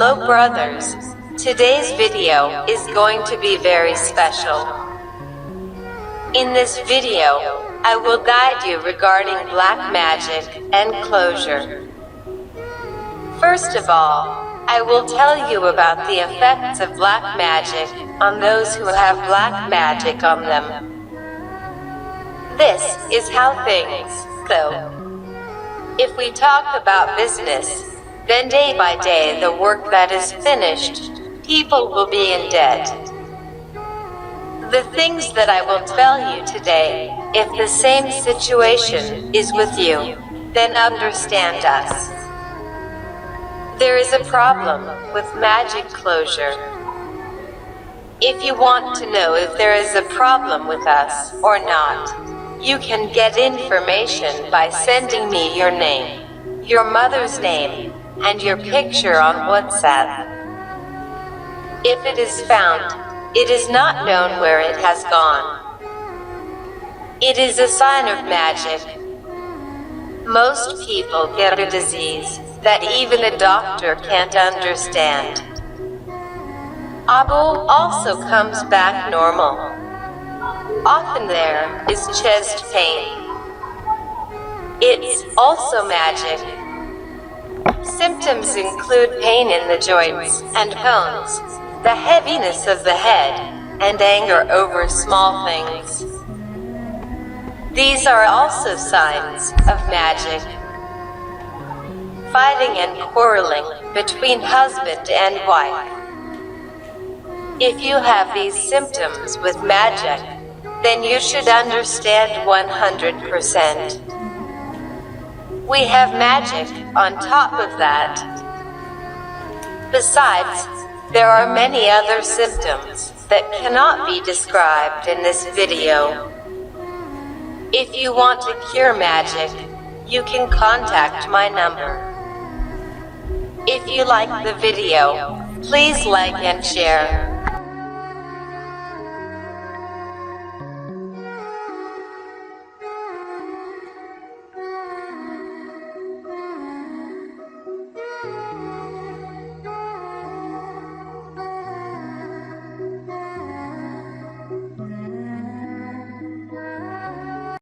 Hello brothers, today's video is going to be very special. In this video, I will guide you regarding black magic and closure. First of all, I will tell you about the effects of black magic on those who have black magic on them. This is how things go. If we talk about business, then day by day the work that is finished, people will be in debt. The things that I will tell you today, if the same situation is with you, then understand us. There is a problem with magic closure. If you want to know if there is a problem with us or not, you can get information by sending me your name, your mother's name, and your picture on WhatsApp. If it is found, it is not known where it has gone. It is a sign of magic. Most people get a disease that even a doctor can't understand. Abu also comes back normal. Often there is chest pain. It's also magic. Symptoms include pain in the joints and bones, the heaviness of the head, and anger over small things. These are also signs of magic. Fighting and quarreling between husband and wife. If you have these symptoms with magic, then you should understand 100%. We have magic on top of that. Besides, there are many other symptoms that cannot be described in this video. If you want to cure magic, you can contact my number. If you like the video, please like and share.